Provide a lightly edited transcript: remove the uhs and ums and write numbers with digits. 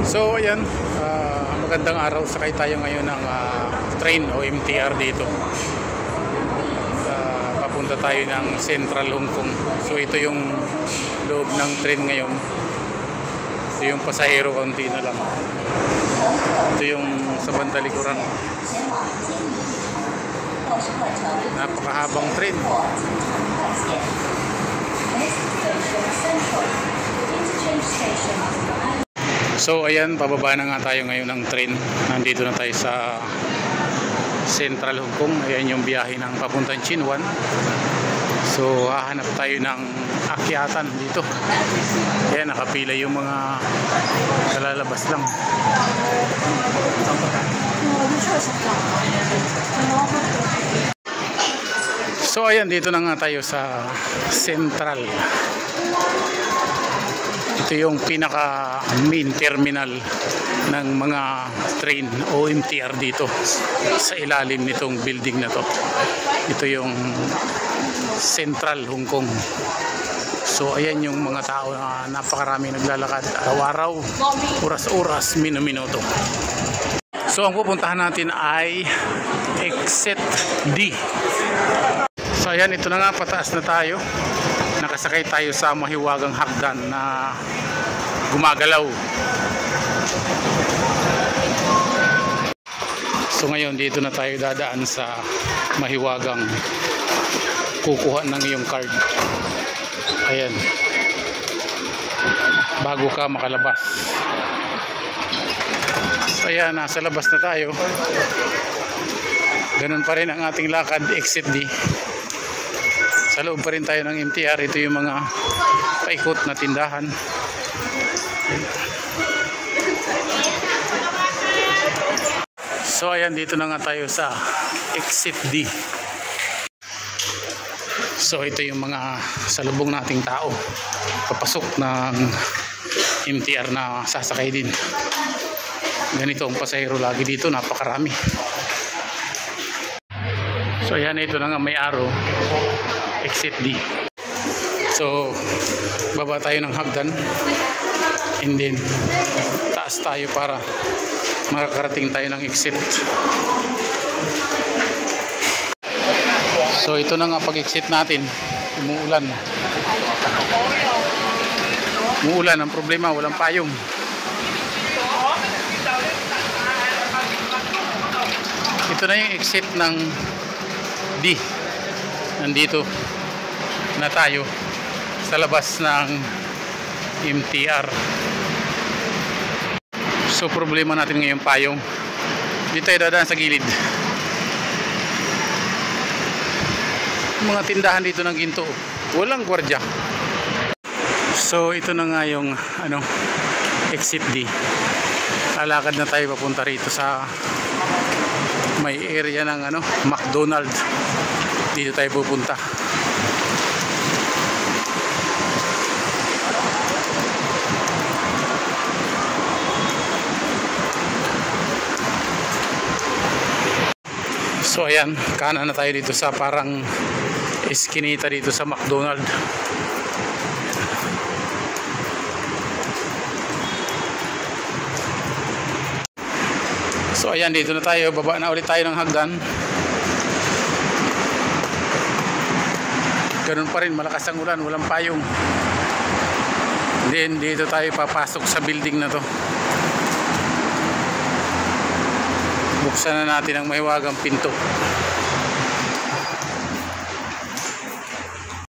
So ayan, magandang araw. Sakay tayo ngayon ng train o MTR dito. Papunta tayo ng Central Hong Kong. So ito yung loob ng train ngayon. Ito yung pasahero, kaunti na lang. Ito yung sa bandalikuran. Napakahabang train. So ayan, pababa na nga tayo ngayon ng train. Nandito na tayo sa Central Hong Kong. Ayan yung biyahe ng papuntang Chinwan. So hahanap tayo ng akyatan dito. Ayan, nakapila yung mga kalalabas lang. So ayan, dito na nga tayo sa Central. Ito yung pinaka main terminal ng mga train o MTR dito sa ilalim nitong building na to. Ito yung Central Hong Kong. So ayan yung mga tao na napakarami naglalakad araw-araw, oras-oras, minuto. So ang pupuntahan natin ay Exit D. So ayan, ito na nga, pataas na tayo. Nakasakay tayo sa mahiwagang hagdan na gumagalaw. So ngayon dito na tayo dadaan sa mahiwagang kukuha ng iyong card. Ayan, bago ka makalabas. So ayan, nasa labas na tayo. Ganun pa rin ang ating lakad, Exit D. Sa loob pa rin tayo ng MTR. Ito yung mga paikot na tindahan. So ayan, dito na nga tayo sa Exit D. So ito yung mga salubong nating tao papasok ng MTR na sasakay din. Ganito ang pasahero lagi dito, napakarami. So ayan, ito na nga, may arrow, Exit D. So baba tayo ng hagdan and then taas tayo para makakarating tayo ng exit. So ito na nga, pag-exit natin, umuulan. Umuulan, ang problema, walang payong. Ito na yung exit ng D. Nandito na tayo sa labas ng MTR. So problema natin ngayon payong. Dito tayo dadaan sa gilid. Mga tindahan dito ng ginto, walang gwardiya. So ito na nga yung Exit D. Lalakad na tayo papunta rito sa may area ng McDonald's. Dito tayo pupunta. So ayan, kanan na tayo dito sa parang eskinita dito sa McDonald's. So ayan, dito na tayo, baba na ulit tayo ng hagdan. Ganun pa rin, malakas ang ulan, walang payong. Then dito tayo papasok sa building na to. Buksan na natin ang mahiwagang pinto.